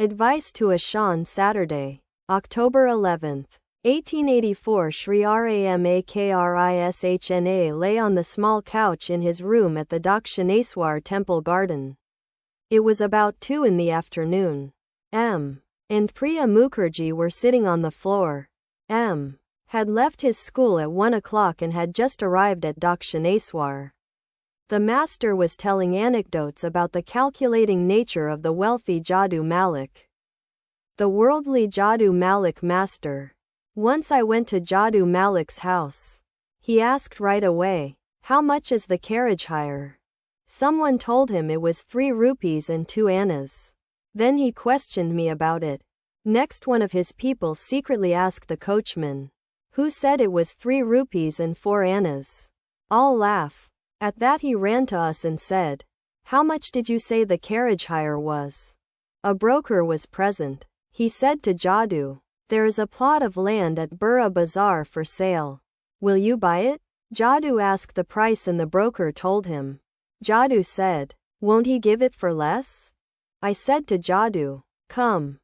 Advice to a Shan Saturday, October 11th, 1884. Sri Ramakrisna lay on the small couch in his room at the Dakshineswar temple garden. It was about 2 in the afternoon. M. and Priya Mukherjee were sitting on the floor. M. had left his school at 1 o'clock and had just arrived at Dakshineswar. The master was telling anecdotes about the calculating nature of the wealthy Jadu Malik. The worldly Jadu Malik master. Once I went to Jadu Malik's house. He asked right away, "How much is the carriage hire?" Someone told him it was 3 rupees and 2 annas. Then he questioned me about it. Next, one of his people secretly asked the coachman, who said it was 3 rupees and 4 annas. All laugh. At that he ran to us and said, "How much did you say the carriage hire was?" A broker was present. He said to Jadu, "There is a plot of land at Burra Bazaar for sale. Will you buy it?" Jadu asked the price and the broker told him. Jadu said, "Won't he give it for less?" I said to Jadu, Come.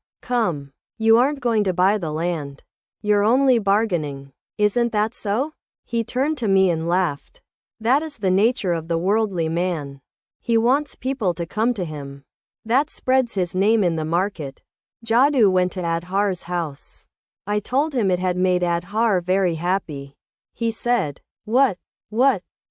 You aren't going to buy the land. You're only bargaining. Isn't that so?" He turned to me and laughed. That is the nature of the worldly man. He wants people to come to him. That spreads his name in the market. Jadu went to Adhar's house. I told him it had made Adhar very happy. He said, What?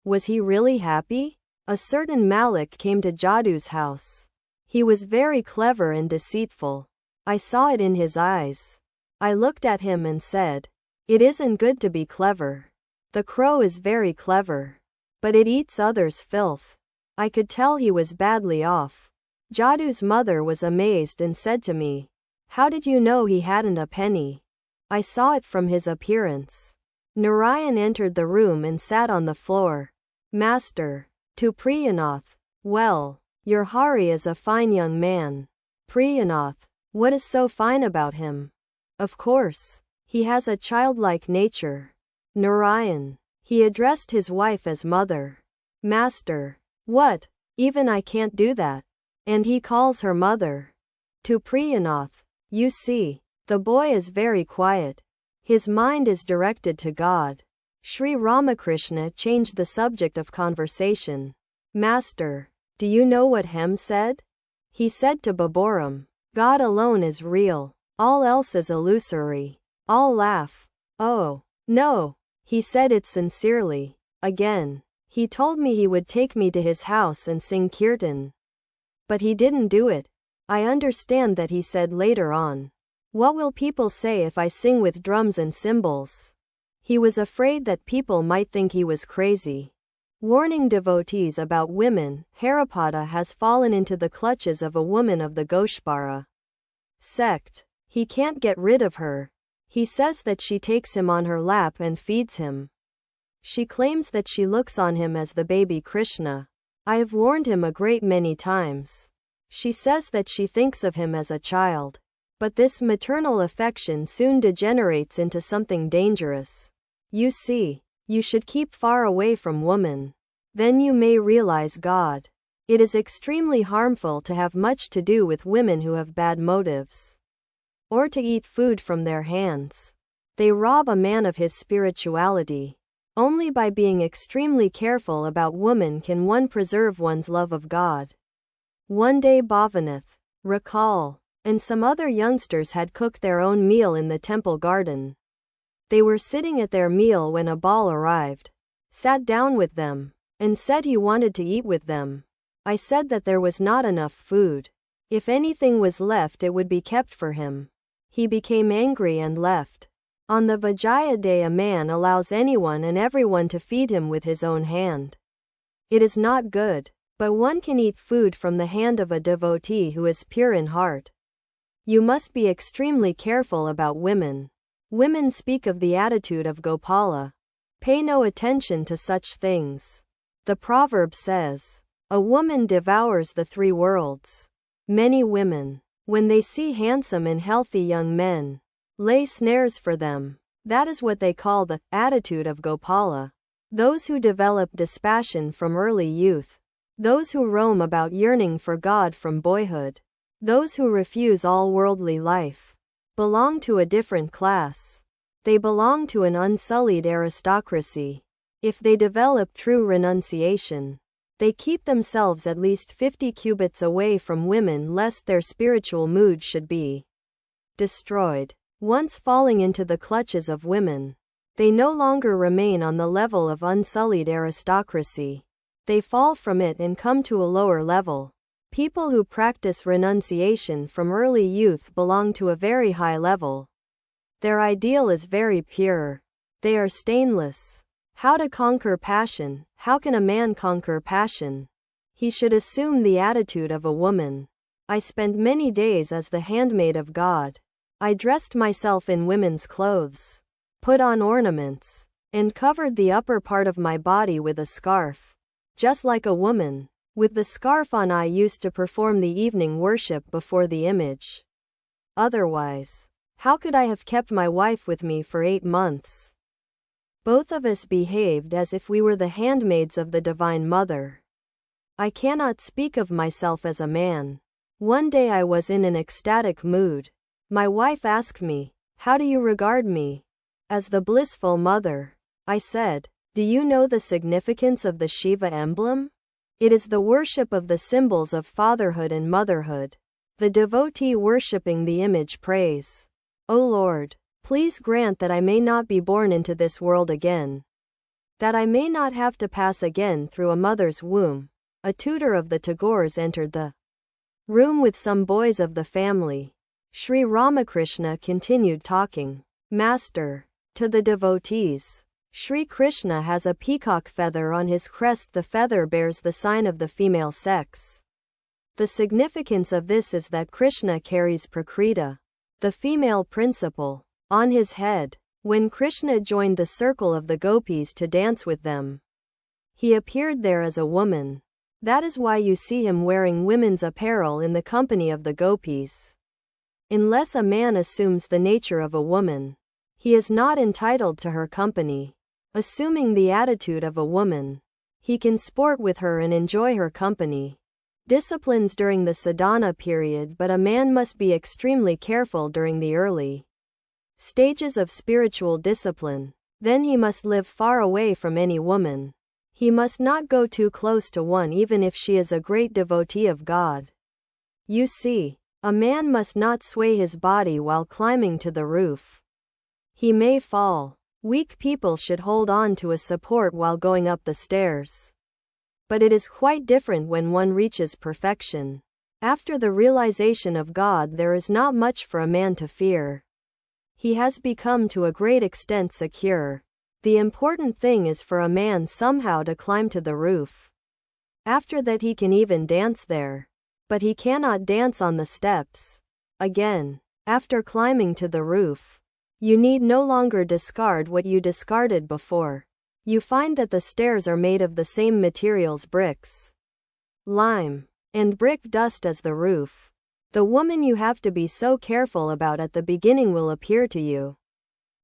Was he really happy?" A certain Malik came to Jadu's house. He was very clever and deceitful. I saw it in his eyes. I looked at him and said, "It isn't good to be clever. The crow is very clever, but it eats others' filth." I could tell he was badly off. Jadu's mother was amazed and said to me, "How did you know he hadn't a penny?" I saw it from his appearance. Narayan entered the room and sat on the floor. "Master." To Priyanath, "Well, your Hari is a fine young man." Priyanath, "What is so fine about him?" "Of course, he has a childlike nature." Narayan, "He addressed his wife as mother." Master, "What? Even I can't do that. And he calls her mother." To Priyanath, "You see, the boy is very quiet. His mind is directed to God." Sri Ramakrishna changed the subject of conversation. Master, "Do you know what Hem said?" He said to Baburam, "God alone is real. All else is illusory." All laugh. "Oh, no." He said it sincerely. Again, he told me he would take me to his house and sing kirtan. But he didn't do it. I understand that he said later on, "What will people say if I sing with drums and cymbals?" He was afraid that people might think he was crazy. Warning devotees about women, Haripada has fallen into the clutches of a woman of the Goshpara sect. He can't get rid of her. He says that she takes him on her lap and feeds him. She claims that she looks on him as the baby Krishna. I have warned him a great many times. She says that she thinks of him as a child. But this maternal affection soon degenerates into something dangerous. You see, you should keep far away from woman. Then you may realize God. It is extremely harmful to have much to do with women who have bad motives, or to eat food from their hands. They rob a man of his spirituality. Only by being extremely careful about woman can one preserve one's love of God. One day Bhavanath, Rakal, and some other youngsters had cooked their own meal in the temple garden. They were sitting at their meal when a Bal arrived, sat down with them, and said he wanted to eat with them. I said that there was not enough food. If anything was left, it would be kept for him. He became angry and left. On the Vijaya day, a man allows anyone and everyone to feed him with his own hand. It is not good, but one can eat food from the hand of a devotee who is pure in heart. You must be extremely careful about women. Women speak of the attitude of Gopala. Pay no attention to such things. The proverb says, "A woman devours the 3 worlds." Many women, when they see handsome and healthy young men, lay snares for them. That is what they call the attitude of Gopala. Those who develop dispassion from early youth. Those who roam about yearning for God from boyhood. Those who refuse all worldly life belong to a different class. They belong to an unsullied aristocracy. If they develop true renunciation, they keep themselves at least 50 cubits away from women lest their spiritual mood should be destroyed. Once falling into the clutches of women, they no longer remain on the level of unsullied aristocracy. They fall from it and come to a lower level. People who practice renunciation from early youth belong to a very high level. Their ideal is very pure. They are stainless. How to conquer passion? How can a man conquer passion? He should assume the attitude of a woman. I spent many days as the handmaid of God. I dressed myself in women's clothes, put on ornaments, and covered the upper part of my body with a scarf. Just like a woman. With the scarf on, I used to perform the evening worship before the image. Otherwise, how could I have kept my wife with me for 8 months? Both of us behaved as if we were the handmaids of the Divine Mother. I cannot speak of myself as a man. One day I was in an ecstatic mood. My wife asked me, "How do you regard me?" "As the blissful mother." I said, "Do you know the significance of the Shiva emblem? It is the worship of the symbols of fatherhood and motherhood. The devotee worshipping the image prays, 'O Lord, please grant that I may not be born into this world again. That I may not have to pass again through a mother's womb.'" A tutor of the Tagores entered the room with some boys of the family. Sri Ramakrishna continued talking. "Master, to the devotees, Sri Krishna has a peacock feather on his crest. The feather bears the sign of the female sex. The significance of this is that Krishna carries Prakriti, the female principle, on his head. When Krishna joined the circle of the gopis to dance with them, he appeared there as a woman. That is why you see him wearing women's apparel in the company of the gopis. Unless a man assumes the nature of a woman, he is not entitled to her company. Assuming the attitude of a woman, he can sport with her and enjoy her company. Disciplines during the sadhana period, but a man must be extremely careful during the early stages of spiritual discipline. Then he must live far away from any woman. He must not go too close to one even if she is a great devotee of God. You see, a man must not sway his body while climbing to the roof. He may fall. Weak people should hold on to a support while going up the stairs. But it is quite different when one reaches perfection. After the realization of God, there is not much for a man to fear. He has become to a great extent secure. The important thing is for a man somehow to climb to the roof. After that he can even dance there. But he cannot dance on the steps. Again, after climbing to the roof, you need no longer discard what you discarded before. You find that the stairs are made of the same materials, bricks, lime, and brick dust as the roof. The woman you have to be so careful about at the beginning will appear to you,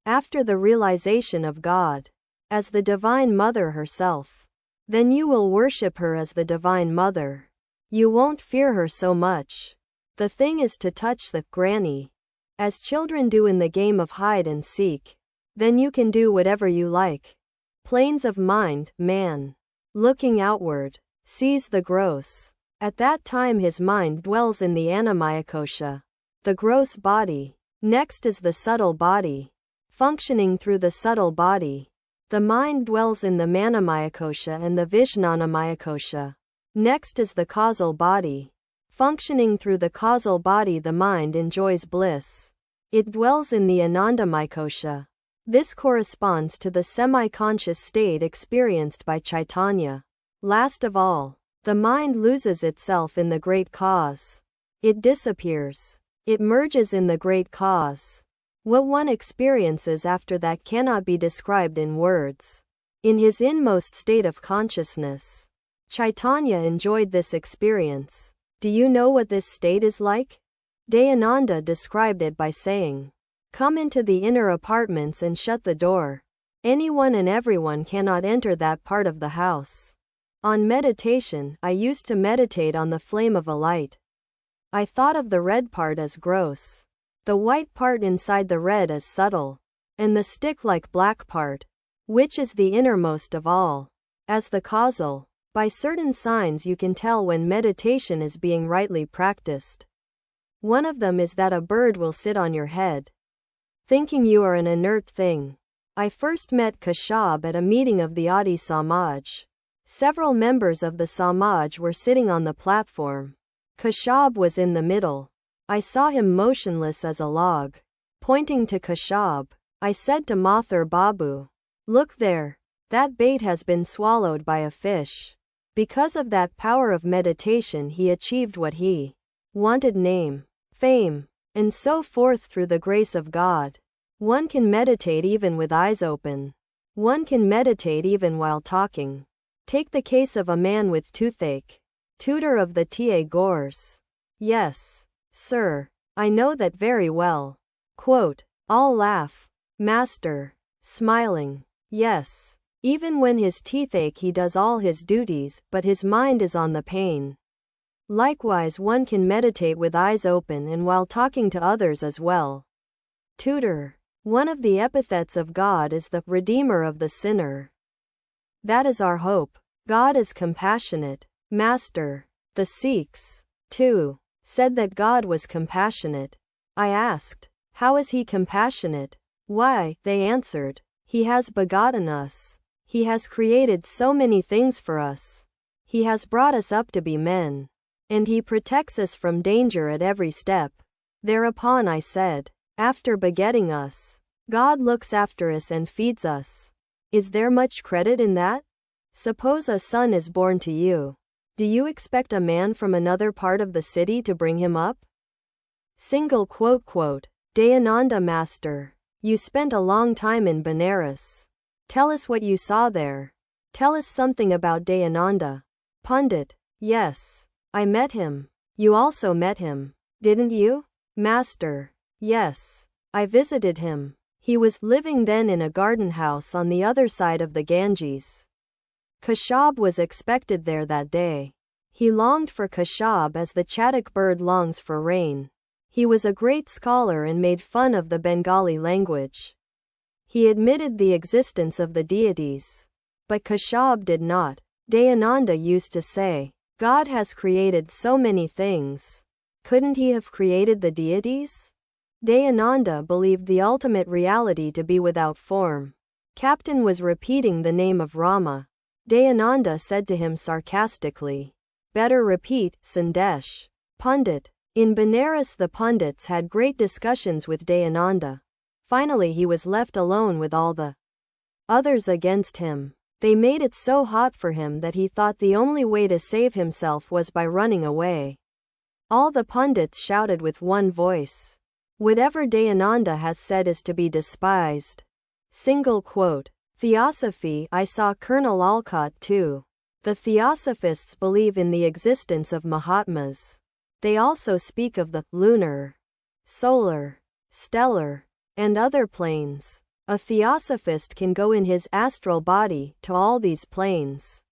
after the realization of God, as the Divine Mother herself. Then you will worship her as the Divine Mother. You won't fear her so much. The thing is to touch the granny, as children do in the game of hide and seek. Then you can do whatever you like. Planes of mind, man, looking outward, sees the gross. At that time his mind dwells in the Anamayakosha, the gross body. Next is the subtle body, functioning through the subtle body. The mind dwells in the Manomayakosha and the Vijnanamayakosha. Next is the causal body. Functioning through the causal body, the mind enjoys bliss. It dwells in the Anandamayakosha. This corresponds to the semi-conscious state experienced by Chaitanya. Last of all, the mind loses itself in the great cause. It disappears. It merges in the great cause. What one experiences after that cannot be described in words. In his inmost state of consciousness, Chaitanya enjoyed this experience. Do you know what this state is like? Dayananda described it by saying, "Come into the inner apartments and shut the door. Anyone and everyone cannot enter that part of the house." On meditation, I used to meditate on the flame of a light. I thought of the red part as gross, the white part inside the red as subtle, and the stick-like black part, which is the innermost of all, as the causal. By certain signs you can tell when meditation is being rightly practiced. One of them is that a bird will sit on your head, thinking you are an inert thing. I first met Kashyap at a meeting of the Adi Samaj. Several members of the Samaj were sitting on the platform. Kashyap was in the middle. I saw him motionless as a log. Pointing to Kashyap, I said to Mathur Babu, "Look there. That bait has been swallowed by a fish." Because of that power of meditation he achieved what he wanted: name, fame, and so forth through the grace of God. One can meditate even with eyes open. One can meditate even while talking. Take the case of a man with toothache. Tutor of the Tagores. Yes, sir. I know that very well. Quote, all laugh. Master. Smiling. Yes. Even when his teeth ache he does all his duties, but his mind is on the pain. Likewise one can meditate with eyes open and while talking to others as well. Tutor. One of the epithets of God is the Redeemer of the sinner. That is our hope. God is compassionate. Master. The Sikhs, too, said that God was compassionate. I asked, how is he compassionate? Why, they answered, he has begotten us. He has created so many things for us. He has brought us up to be men. And he protects us from danger at every step. Thereupon I said, after begetting us, God looks after us and feeds us. Is there much credit in that? Suppose a son is born to you. Do you expect a man from another part of the city to bring him up? Dayananda Master, you spent a long time in Benares. Tell us what you saw there. Tell us something about Dayananda. Pundit, yes. I met him. You also met him, didn't you? Master, yes. I visited him. He was living then in a garden house on the other side of the Ganges. Kashyap was expected there that day. He longed for Kashyap as the chatak bird longs for rain. He was a great scholar and made fun of the Bengali language. He admitted the existence of the deities. But Kashyap did not. Dayananda used to say, God has created so many things. Couldn't he have created the deities? Dayananda believed the ultimate reality to be without form. Captain was repeating the name of Rama. Dayananda said to him sarcastically, better repeat, Sandesh. Pundit. In Benares the pundits had great discussions with Dayananda. Finally he was left alone with all the others against him. They made it so hot for him that he thought the only way to save himself was by running away. All the pundits shouted with one voice, whatever Dayananda has said is to be despised. Theosophy. I saw Colonel Alcott too. The Theosophists believe in the existence of Mahatmas. They also speak of the lunar, solar, stellar, and other planes. A Theosophist can go in his astral body to all these planes.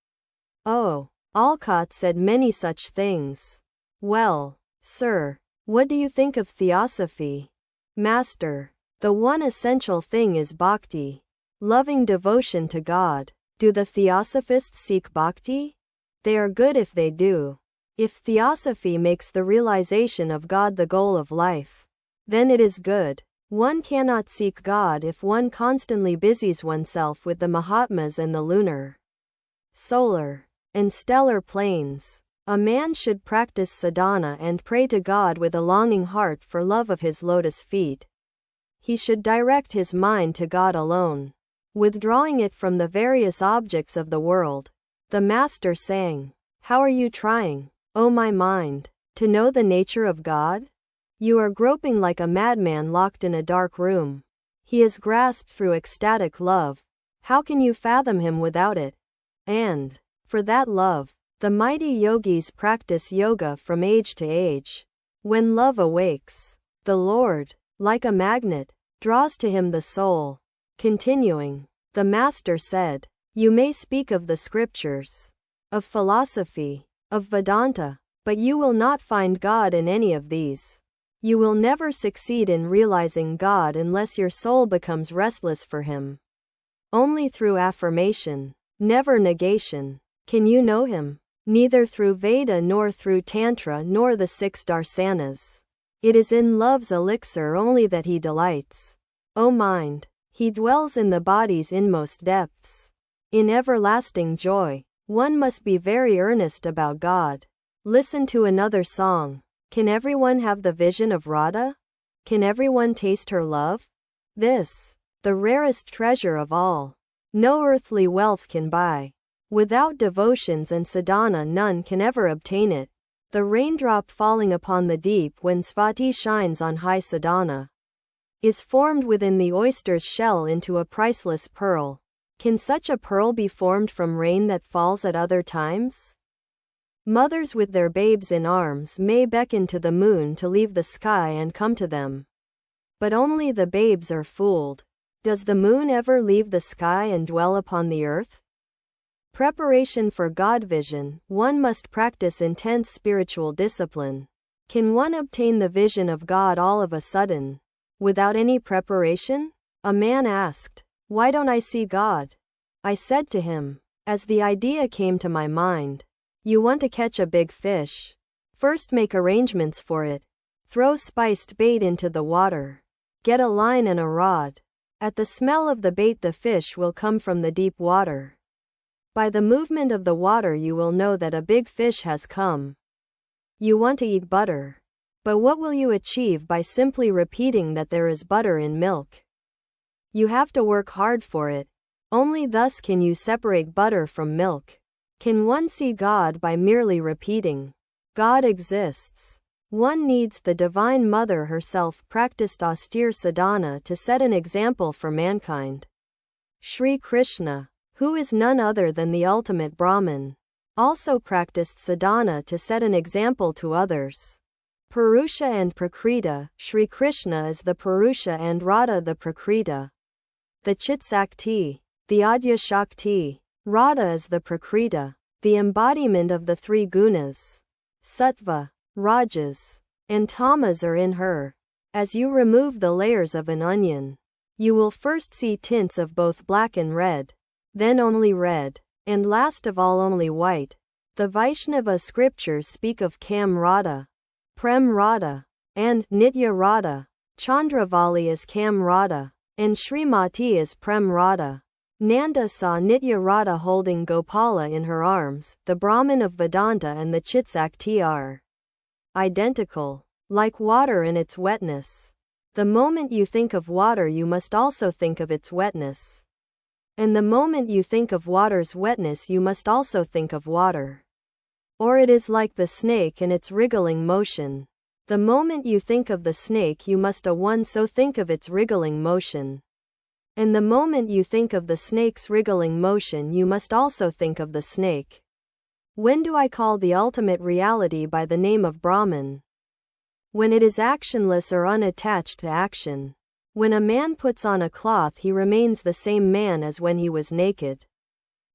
Oh, Alcott said many such things. Well, sir, what do you think of Theosophy? Master, the one essential thing is bhakti, loving devotion to God. Do the Theosophists seek bhakti? They are good if they do. If Theosophy makes the realization of God the goal of life, then it is good. One cannot seek God if one constantly busies oneself with the Mahatmas and the lunar, solar, and stellar planes. A man should practice sadhana and pray to God with a longing heart for love of his lotus feet. He should direct his mind to God alone, withdrawing it from the various objects of the world. The Master sang, how are you trying, O my mind, to know the nature of God? You are groping like a madman locked in a dark room. He is grasped through ecstatic love. How can you fathom him without it? And, for that love, the mighty yogis practice yoga from age to age. When love awakes, the Lord, like a magnet, draws to him the soul. Continuing, the Master said, you may speak of the scriptures, of philosophy, of Vedanta, But you will not find God in any of these. You will never succeed in realizing God unless your soul becomes restless for Him. Only through affirmation, never negation, can you know Him. Neither through Veda nor through Tantra nor the 6 darsanas. It is in love's elixir only that He delights. O mind, He dwells in the body's inmost depths. In everlasting joy, one must be very earnest about God. Listen to another song. Can everyone have the vision of Radha? Can everyone taste her love? This, the rarest treasure of all, no earthly wealth can buy. Without devotions and sadhana none can ever obtain it. The raindrop falling upon the deep when Svati shines on high sadhana is formed within the oyster's shell into a priceless pearl. Can such a pearl be formed from rain that falls at other times? Mothers with their babes in arms may beckon to the moon to leave the sky and come to them. But only the babes are fooled. Does the moon ever leave the sky and dwell upon the earth? Preparation for God vision. One must practice intense spiritual discipline. Can one obtain the vision of God all of a sudden, without any preparation? A man asked, "Why don't I see God?" I said to him, as the idea came to my mind, "You want to catch a big fish. First make arrangements for it. Throw spiced bait into the water. Get a line and a rod. At the smell of the bait the fish will come from the deep water. By the movement of the water you will know that a big fish has come. You want to eat butter. But what will you achieve by simply repeating that there is butter in milk? You have to work hard for it. Only thus can you separate butter from milk. Can one see God by merely repeating, God exists? One needs the Divine Mother herself practiced austere sadhana to set an example for mankind. Sri Krishna, who is none other than the ultimate Brahman, also practiced sadhana to set an example to others. Purusha and Prakriti. Sri Krishna is the Purusha and Radha the Prakriti. The Chitsakti, the Adya Shakti. Radha is the Prakriti, the embodiment of the 3 gunas. Sattva, Rajas, and Tamas are in her. As you remove the layers of an onion, you will first see tints of both black and red, then only red, and last of all only white. The Vaishnava scriptures speak of Kam Radha, Prem Radha, and Nitya Radha. Chandravali is Kam Radha, and Srimati is Prem Radha. Nanda saw Nitya Radha holding Gopala in her arms. The Brahman of Vedanta and the Chitsakti are identical, like water in its wetness. The moment you think of water you must also think of its wetness. And the moment you think of water's wetness you must also think of water. Or it is like the snake and its wriggling motion. The moment you think of the snake you must so think of its wriggling motion. And the moment you think of the snake's wriggling motion you must also think of the snake. When do I call the ultimate reality by the name of Brahman? When it is actionless or unattached to action. When a man puts on a cloth he remains the same man as when he was naked.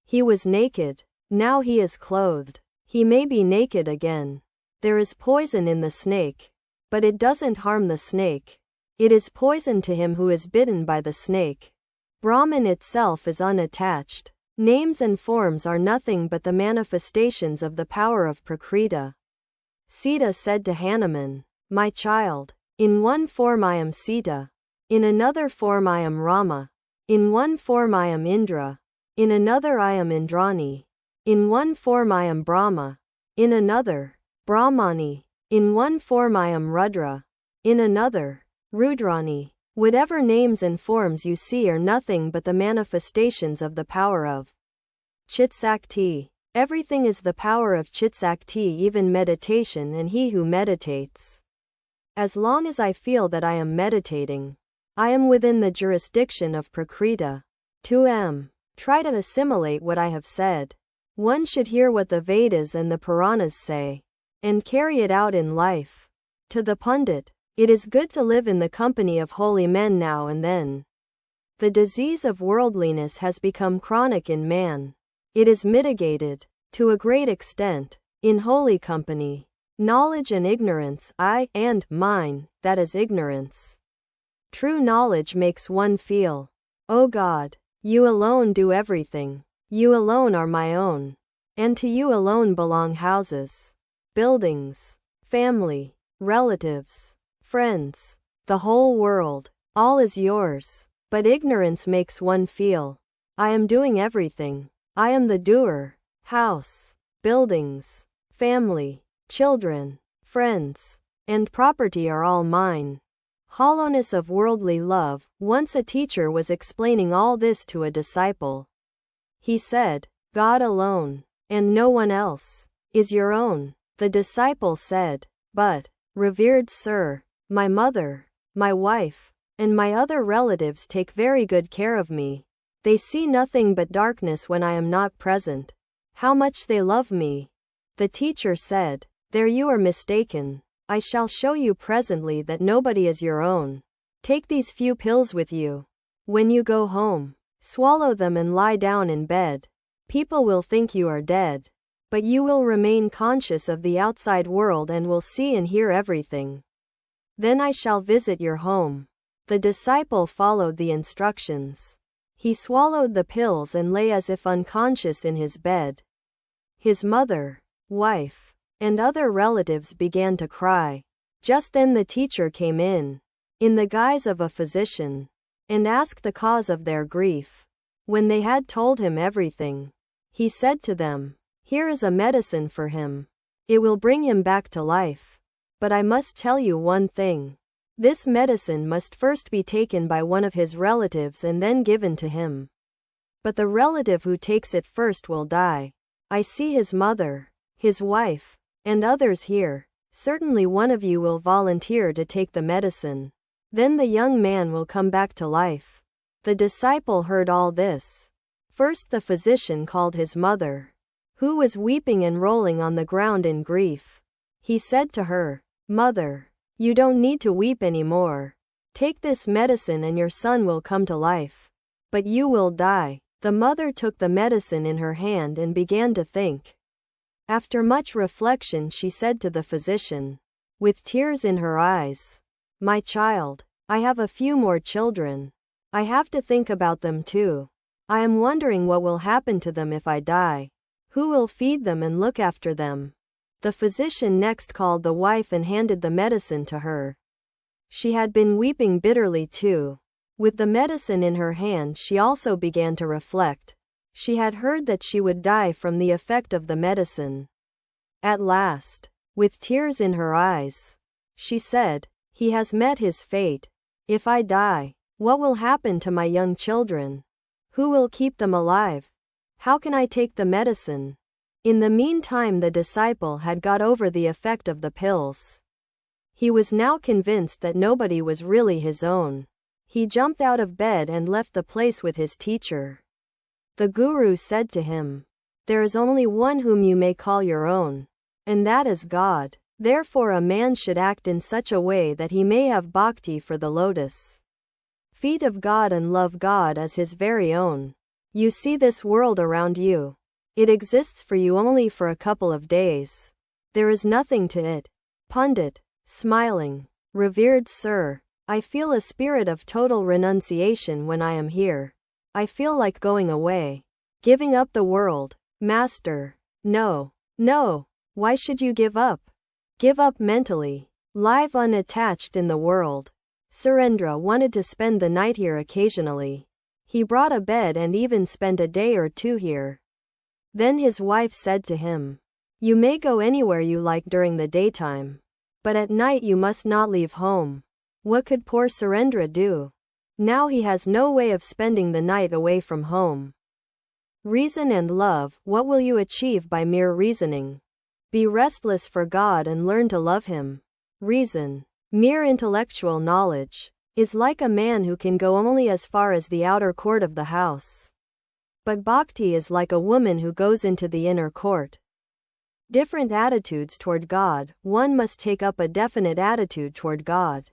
He was naked, now he is clothed. He may be naked again. There is poison in the snake. But it doesn't harm the snake. It is poison to him who is bitten by the snake. Brahman itself is unattached. Names and forms are nothing but the manifestations of the power of Prakriti. Sita said to Hanuman, "My child, in one form I am Sita. In another form I am Rama. In one form I am Indra. In another I am Indrani. In one form I am Brahma. In another, Brahmani. In one form I am Rudra. In another, Rudrani." Whatever names and forms you see are nothing but the manifestations of the power of Chitsakti. Everything is the power of Chitsakti, even meditation and he who meditates. As long as I feel that I am meditating, I am within the jurisdiction of Prakriti. 2m. Try to assimilate what I have said. One should hear what the Vedas and the Puranas say, and carry it out in life. To the Pundit, it is good to live in the company of holy men now and then. The disease of worldliness has become chronic in man. It is mitigated, to a great extent, in holy company. Knowledge and ignorance, I and mine, that is ignorance. True knowledge makes one feel, O God, you alone do everything. You alone are my own. And to you alone belong houses, buildings, family, relatives, friends, the whole world. All is yours. But ignorance makes one feel, I am doing everything. I am the doer. House, buildings, family, children, friends, and property are all mine. Hollowness of worldly love. Once a teacher was explaining all this to a disciple. He said, God alone, and no one else, is your own. The disciple said, but, revered sir, my mother, my wife, and my other relatives take very good care of me. They see nothing but darkness when I am not present. How much they love me. The teacher said, there you are mistaken. I shall show you presently that nobody is your own. Take these few pills with you. When you go home, swallow them and lie down in bed. People will think you are dead, but you will remain conscious of the outside world and will see and hear everything. Then I shall visit your home. The disciple followed the instructions. He swallowed the pills and lay as if unconscious in his bed. His mother, wife, and other relatives began to cry. Just then the teacher came in the guise of a physician, and asked the cause of their grief. When they had told him everything, he said to them, here is a medicine for him. It will bring him back to life. But I must tell you one thing. This medicine must first be taken by one of his relatives and then given to him. But the relative who takes it first will die. I see his mother, his wife, and others here. Certainly one of you will volunteer to take the medicine. Then the young man will come back to life. The disciple heard all this. First the physician called his mother, who was weeping and rolling on the ground in grief. He said to her, Mother, you don't need to weep anymore. Take this medicine and your son will come to life. But you will die. The mother took the medicine in her hand and began to think. After much reflection she said to the physician, with tears in her eyes, My child, I have a few more children. I have to think about them too. I am wondering what will happen to them if I die. Who will feed them and look after them? The physician next called the wife and handed the medicine to her. She had been weeping bitterly too. With the medicine in her hand she also began to reflect. She had heard that she would die from the effect of the medicine. At last, with tears in her eyes, she said, He has met his fate. If I die, what will happen to my young children? Who will keep them alive? How can I take the medicine? In the meantime the disciple had got over the effect of the pills. He was now convinced that nobody was really his own. He jumped out of bed and left the place with his teacher. The Guru said to him, There is only one whom you may call your own, and that is God. Therefore a man should act in such a way that he may have bhakti for the lotus feet of God and love God as his very own. You see this world around you. It exists for you only for a couple of days. There is nothing to it. Pundit, smiling, revered sir, I feel a spirit of total renunciation when I am here. I feel like going away. Giving up the world. Master, no, no, why should you give up? Give up mentally. Live unattached in the world. Surendra wanted to spend the night here occasionally. He brought a bed and even spent a day or two here. Then his wife said to him, You may go anywhere you like during the daytime, but at night you must not leave home. What could poor Surendra do? Now he has no way of spending the night away from home. Reason and love, what will you achieve by mere reasoning? Be restless for God and learn to love Him. Reason, mere intellectual knowledge, is like a man who can go only as far as the outer court of the house. But bhakti is like a woman who goes into the inner court. Different attitudes toward God, one must take up a definite attitude toward God.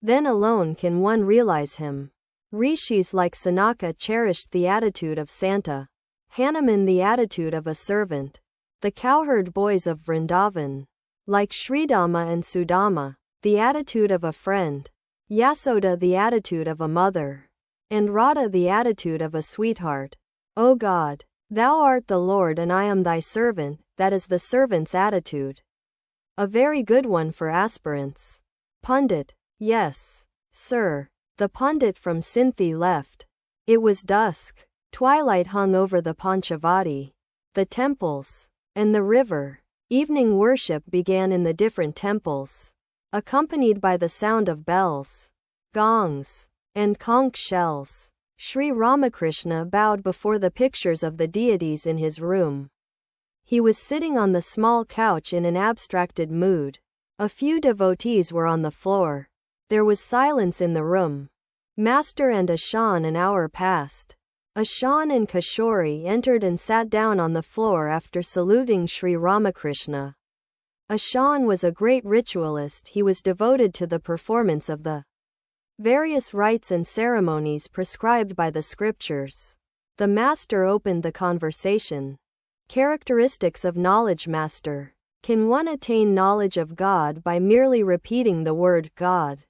Then alone can one realize Him. Rishis like Sanaka cherished the attitude of Santa, Hanuman the attitude of a servant, the cowherd boys of Vrindavan, like Sridama and Sudama, the attitude of a friend, Yasoda the attitude of a mother, and Radha the attitude of a sweetheart. O God, Thou art the Lord and I am Thy servant, that is the servant's attitude. A very good one for aspirants. Pundit. Yes, sir. The pundit from Sinthi left. It was dusk. Twilight hung over the Panchavati, the temples, and the river. Evening worship began in the different temples, accompanied by the sound of bells, gongs, and conch shells. Sri Ramakrishna bowed before the pictures of the deities in his room. He was sitting on the small couch in an abstracted mood. A few devotees were on the floor. There was silence in the room. Master and Ashan an hour passed. Ashan and Kishori entered and sat down on the floor after saluting Sri Ramakrishna. Ashan was a great ritualist. He was devoted to the performance of the various rites and ceremonies prescribed by the scriptures. The master opened the conversation. Characteristics of knowledge. Master. Can one attain knowledge of God by merely repeating the word God?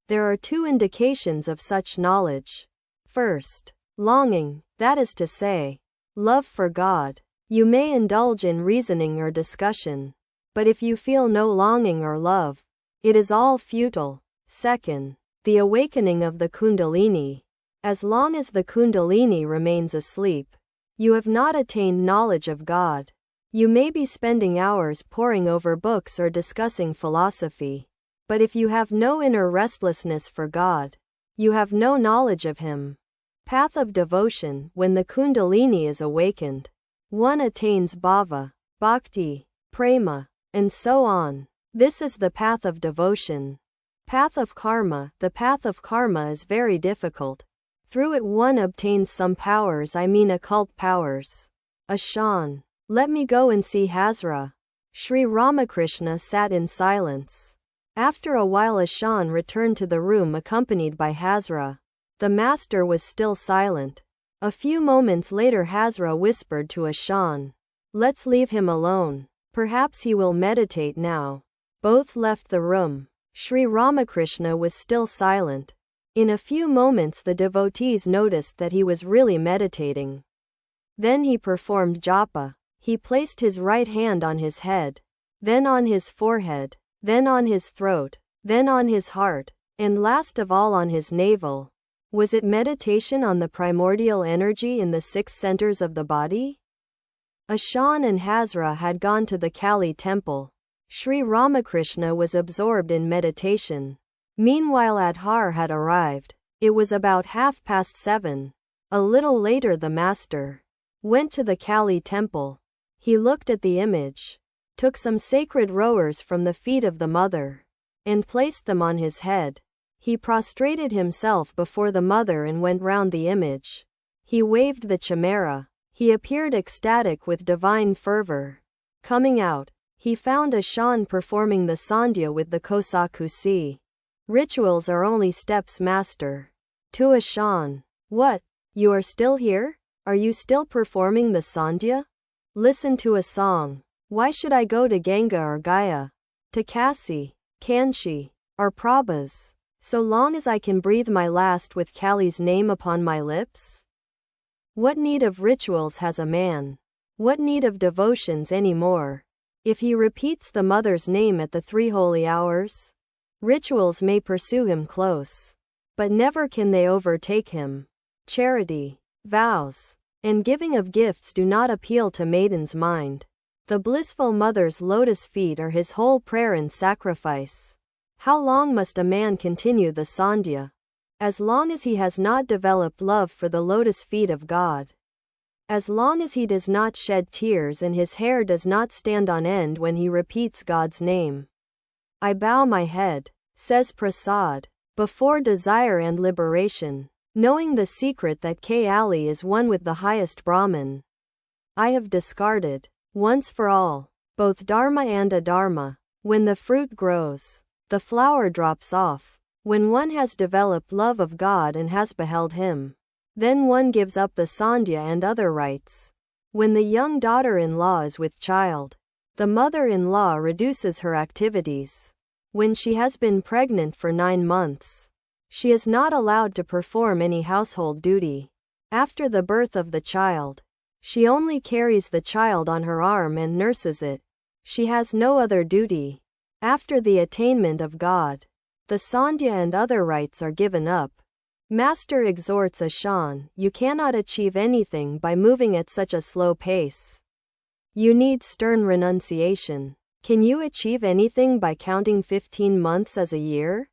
There are two indications of such knowledge. First, longing, that is to say, love for God. You may indulge in reasoning or discussion, but if you feel no longing or love, it is all futile. Second, the awakening of the Kundalini. As long as the Kundalini remains asleep, you have not attained knowledge of God. You may be spending hours poring over books or discussing philosophy, but if you have no inner restlessness for God, you have no knowledge of Him. Path of devotion. When the Kundalini is awakened, one attains bhava, bhakti, prema, and so on. This is the path of devotion. Path of karma. The path of karma is very difficult. Through it one obtains some powers, occult powers. Ashan. Let me go and see Hazra. Sri Ramakrishna sat in silence. After a while Ashan returned to the room accompanied by Hazra. The master was still silent. A few moments later Hazra whispered to Ashan, "Let's leave him alone. Perhaps he will meditate now." Both left the room. Sri Ramakrishna was still silent. In a few moments the devotees noticed that he was really meditating. Then he performed japa. He placed his right hand on his head, then on his forehead, then on his throat, then on his heart, and last of all on his navel. Was it meditation on the primordial energy in the 6 centers of the body? Ashan and Hazra had gone to the Kali temple. Sri Ramakrishna was absorbed in meditation. Meanwhile Adhar had arrived. It was about 7:30. A little later the master went to the Kali temple. He looked at the image, took some sacred rowers from the feet of the mother, and placed them on his head. He prostrated himself before the mother and went round the image. He waved the chamera. He appeared ecstatic with divine fervor. Coming out, he found Ashan performing the sandhya with the Kosakusi. Rituals are only steps, master. To Ashan. What? You are still here? Are you still performing the sandhya? Listen to a song. Why should I go to Ganga or Gaya, to Kasi, Kanchi, or Prabhas, so long as I can breathe my last with Kali's name upon my lips? What need of rituals has a man? What need of devotions any more? If he repeats the mother's name at the 3 holy hours, rituals may pursue him close, but never can they overtake him. Charity, vows, and giving of gifts do not appeal to maiden's mind. The blissful mother's lotus feet are his whole prayer and sacrifice. How long must a man continue the sandhya? As long as he has not developed love for the lotus feet of God. As long as he does not shed tears and his hair does not stand on end when he repeats God's name. I bow my head, says Prasad, before desire and liberation, knowing the secret that Kali is one with the highest Brahman. I have discarded, once for all, both dharma and adharma. When the fruit grows, the flower drops off. When one has developed love of God and has beheld Him, then one gives up the sandhya and other rites. When the young daughter-in-law is with child, The mother-in-law reduces her activities. When she has been pregnant for 9 months, she is not allowed to perform any household duty. After the birth of the child, she only carries the child on her arm and nurses it. She has no other duty. After the attainment of God, the Sandhya and other rites are given up. Master exhorts Ashan, you cannot achieve anything by moving at such a slow pace. You need stern renunciation. Can you achieve anything by counting 15 months as a year?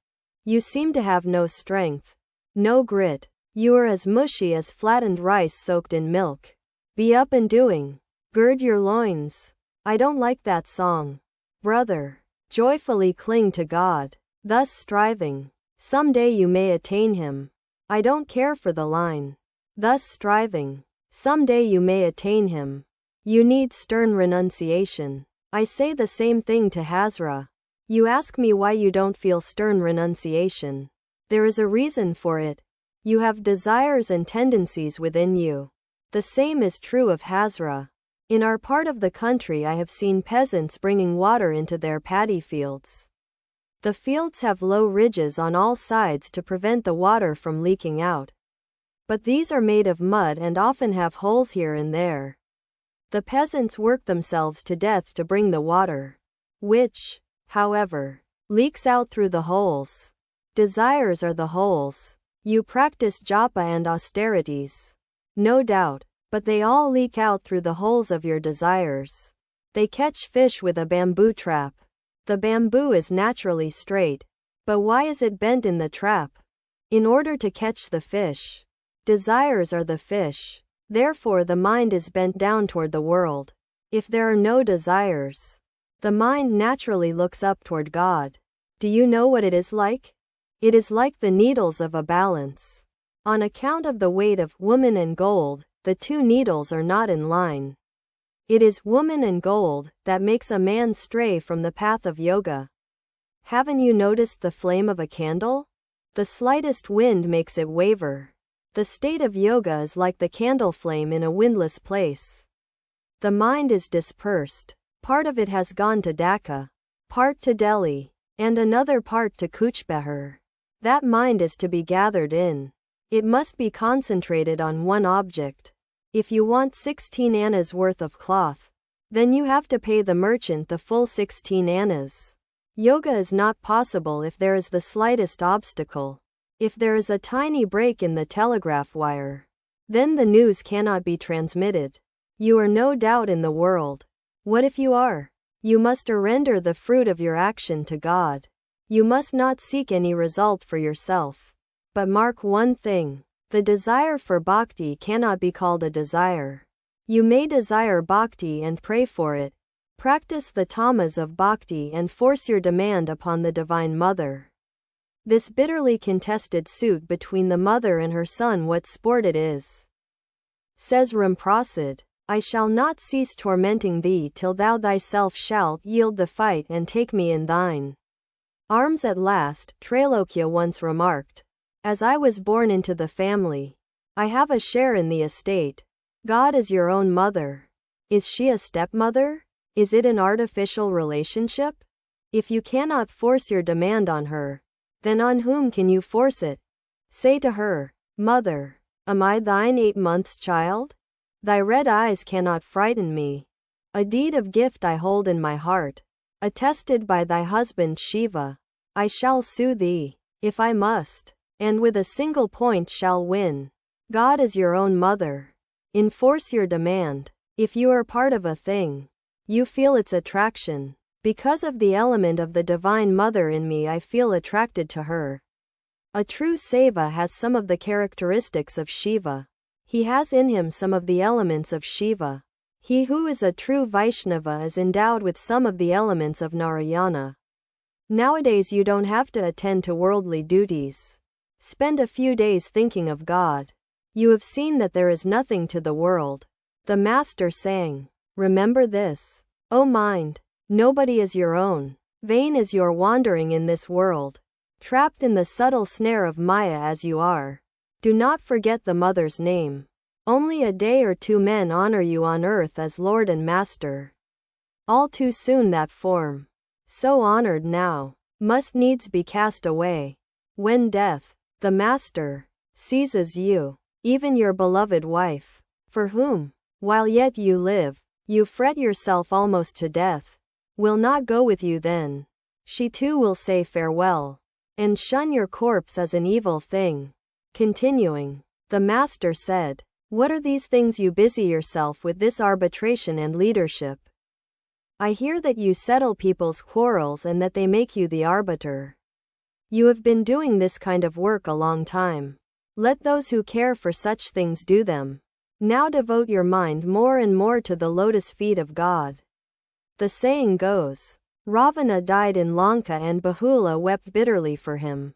You seem to have no strength, no grit. You are as mushy as flattened rice soaked in milk. Be up and doing. Gird your loins. I don't like that song. Brother, joyfully cling to God, thus striving. Someday you may attain Him. I don't care for the line. Thus striving. Someday you may attain Him. You need stern renunciation. I say the same thing to Hazra. You ask me why you don't feel stern renunciation. There is a reason for it. You have desires and tendencies within you. The same is true of Hazra. In our part of the country I have seen peasants bringing water into their paddy fields. The fields have low ridges on all sides to prevent the water from leaking out. But these are made of mud and often have holes here and there. The peasants work themselves to death to bring the water, which, however, leaks out through the holes. Desires are the holes. You practice japa and austerities, no doubt, but they all leak out through the holes of your desires. They catch fish with a bamboo trap. The bamboo is naturally straight, but why is it bent in the trap? In order to catch the fish. Desires are the fish. Therefore the mind is bent down toward the world. If there are no desires, the mind naturally looks up toward God. Do you know what it is like? It is like the needles of a balance. On account of the weight of woman and gold, the two needles are not in line. It is woman and gold that makes a man stray from the path of yoga. Haven't you noticed the flame of a candle? The slightest wind makes it waver. The state of yoga is like the candle flame in a windless place. The mind is dispersed. Part of it has gone to Dhaka, part to Delhi, and another part to Cooch Behar. That mind is to be gathered in. It must be concentrated on one object. If you want 16 annas worth of cloth, then you have to pay the merchant the full 16 annas. Yoga is not possible if there is the slightest obstacle. If there is a tiny break in the telegraph wire, then the news cannot be transmitted. You are no doubt in the world. What if you are? You must surrender the fruit of your action to God. You must not seek any result for yourself. But mark one thing. The desire for bhakti cannot be called a desire. You may desire bhakti and pray for it. Practice the tamas of bhakti and force your demand upon the Divine Mother. This bitterly contested suit between the mother and her son, what sport it is. Says Ramprasad, I shall not cease tormenting thee till thou thyself shalt yield the fight and take me in thine arms at last. Trailokya once remarked, as I was born into the family, I have a share in the estate. God is your own mother. Is she a stepmother? Is it an artificial relationship? If you cannot force your demand on her, then on whom can you force it? Say to her, Mother, am I thine 8 months' child? Thy red eyes cannot frighten me. A deed of gift I hold in my heart, attested by thy husband Shiva. I shall sue thee, if I must, and with a single point shall win. God is your own mother. Enforce your demand. If you are part of a thing, you feel its attraction. Because of the element of the Divine Mother in me, I feel attracted to her. A true Seva has some of the characteristics of Shiva. He has in him some of the elements of Shiva. He who is a true Vaishnava is endowed with some of the elements of Narayana. Nowadays you don't have to attend to worldly duties. Spend a few days thinking of God. You have seen that there is nothing to the world. The Master sang, remember this, O mind, nobody is your own. Vain is your wandering in this world. Trapped in the subtle snare of Maya as you are. Do not forget the Mother's name. Only a day or two men honor you on earth as Lord and Master. All too soon that form, so honored now, must needs be cast away. When death, the master, seizes you, even your beloved wife, for whom, while yet you live, you fret yourself almost to death, will not go with you then. She too will say farewell, and shun your corpse as an evil thing. Continuing, the master said, what are these things you busy yourself with this arbitration and leadership? I hear that you settle people's quarrels and that they make you the arbiter. You have been doing this kind of work a long time. Let those who care for such things do them. Now devote your mind more and more to the lotus feet of God. The saying goes, Ravana died in Lanka and Bahula wept bitterly for him.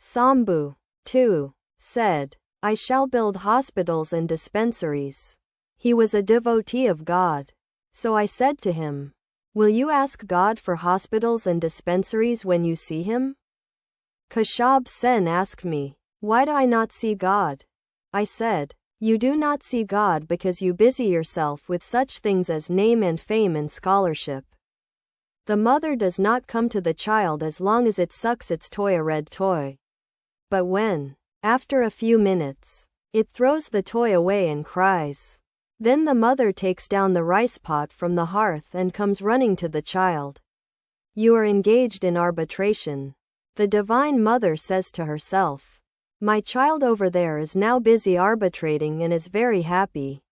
Sambhu, too, said, I shall build hospitals and dispensaries. He was a devotee of God. So I said to him, will you ask God for hospitals and dispensaries when you see him? Kashab Sen asked me, why do I not see God? I said, you do not see God because you busy yourself with such things as name and fame and scholarship. The mother does not come to the child as long as it sucks its toy, a red toy. But when, after a few minutes, it throws the toy away and cries, then the mother takes down the rice pot from the hearth and comes running to the child. You are engaged in arbitration. The Divine Mother says to herself, my child over there is now busy arbitrating and is very happy.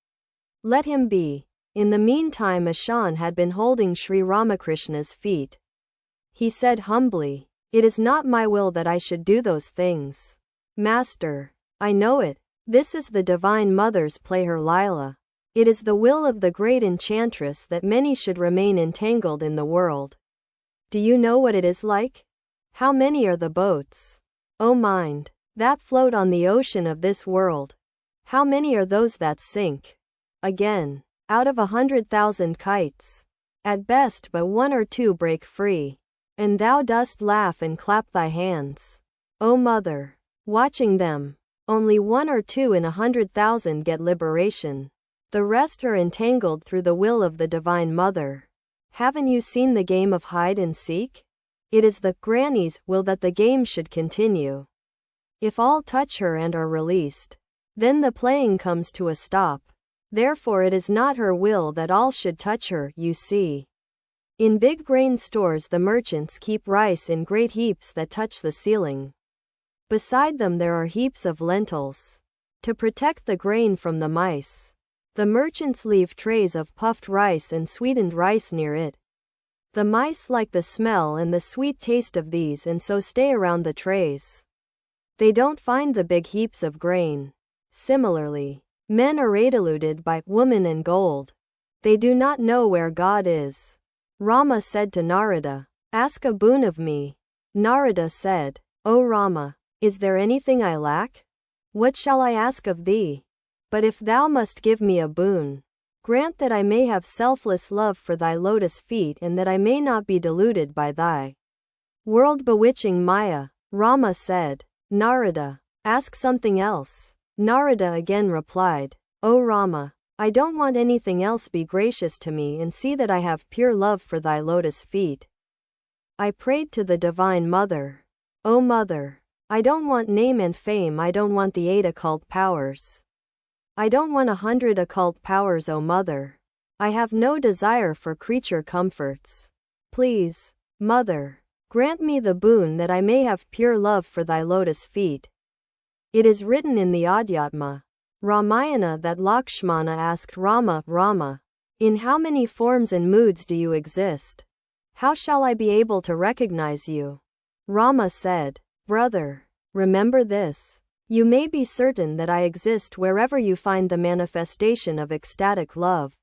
Let him be. In the meantime, Ashan had been holding Sri Ramakrishna's feet. He said humbly, it is not my will that I should do those things. Master, I know it. This is the Divine Mother's play, her Lila. It is the will of the great enchantress that many should remain entangled in the world. Do you know what it is like? How many are the boats, O mind, that float on the ocean of this world? How many are those that sink? Again, out of 100,000 kites, at best but 1 or 2 break free. And thou dost laugh and clap thy hands, O mother, watching them. Only 1 or 2 in 100,000 get liberation. The rest are entangled through the will of the Divine Mother. Haven't you seen the game of hide and seek? It is the granny's will that the game should continue. If all touch her and are released, then the playing comes to a stop. Therefore it is not her will that all should touch her, you see. In big grain stores the merchants keep rice in great heaps that touch the ceiling. Beside them there are heaps of lentils. To protect the grain from the mice, the merchants leave trays of puffed rice and sweetened rice near it. The mice like the smell and the sweet taste of these and so stay around the trays. They don't find the big heaps of grain. Similarly, men are deluded by woman and gold. They do not know where God is. Rama said to Narada, ask a boon of me. Narada said, O Rama, is there anything I lack? What shall I ask of thee? But if thou must give me a boon, grant that I may have selfless love for thy lotus feet and that I may not be deluded by thy world-bewitching Maya. Rama said, Narada, ask something else. Narada again replied, O Rama, I don't want anything else. Be gracious to me and see that I have pure love for thy lotus feet. I prayed to the Divine Mother, O Mother, I don't want name and fame. I don't want the 8 occult powers. I don't want 100 occult powers, O Mother. I have no desire for creature comforts. Please, Mother, grant me the boon that I may have pure love for thy lotus feet. It is written in the Adhyatma Ramayana that Lakshmana asked Rama, Rama, in how many forms and moods do you exist? How shall I be able to recognize you? Rama said, Brother, remember this. You may be certain that I exist wherever you find the manifestation of ecstatic love.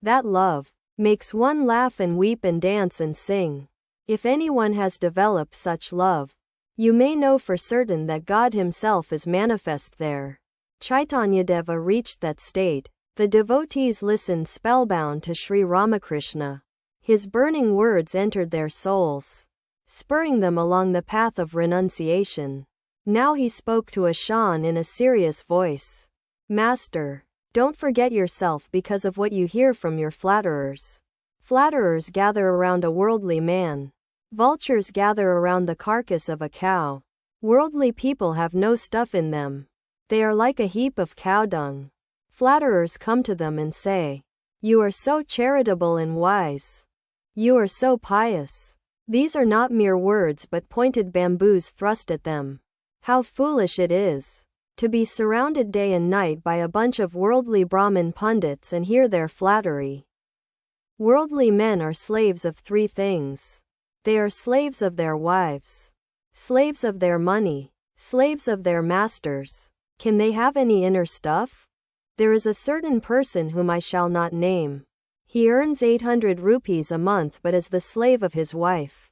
That love makes one laugh and weep and dance and sing. If anyone has developed such love, you may know for certain that God Himself is manifest there. Chaitanyadeva reached that state. The devotees listened spellbound to Sri Ramakrishna. His burning words entered their souls, spurring them along the path of renunciation. Now he spoke to Ashan in a serious voice. Master, don't forget yourself because of what you hear from your flatterers. Flatterers gather around a worldly man. Vultures gather around the carcass of a cow. Worldly people have no stuff in them. They are like a heap of cow dung. Flatterers come to them and say, "You are so charitable and wise. You are so pious." These are not mere words but pointed bamboos thrust at them. How foolish it is to be surrounded day and night by a bunch of worldly Brahmin pundits and hear their flattery. Worldly men are slaves of three things. They are slaves of their wives, slaves of their money, slaves of their masters. Can they have any inner stuff? There is a certain person whom I shall not name. He earns 800 rupees a month but is the slave of his wife.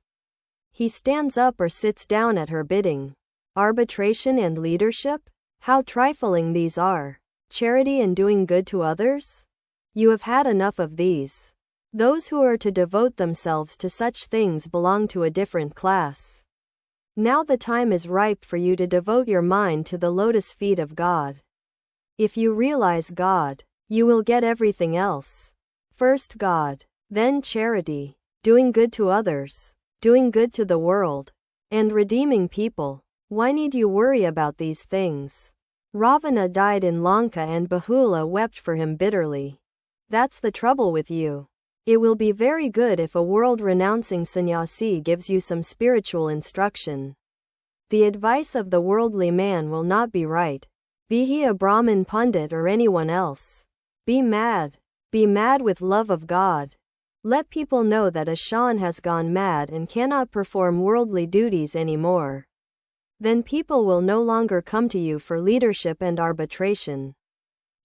He stands up or sits down at her bidding. Arbitration and leadership? How trifling these are. Charity and doing good to others? You have had enough of these. Those who are to devote themselves to such things belong to a different class. Now the time is ripe for you to devote your mind to the lotus feet of God. If you realize God, you will get everything else. First God, then charity, doing good to others, doing good to the world, and redeeming people. Why need you worry about these things? Ravana died in Lanka and Bahula wept for him bitterly. That's the trouble with you. It will be very good if a world-renouncing sannyasi gives you some spiritual instruction. The advice of the worldly man will not be right, be he a Brahmin pundit or anyone else. Be mad. Be mad with love of God. Let people know that a Shan has gone mad and cannot perform worldly duties anymore. Then people will no longer come to you for leadership and arbitration.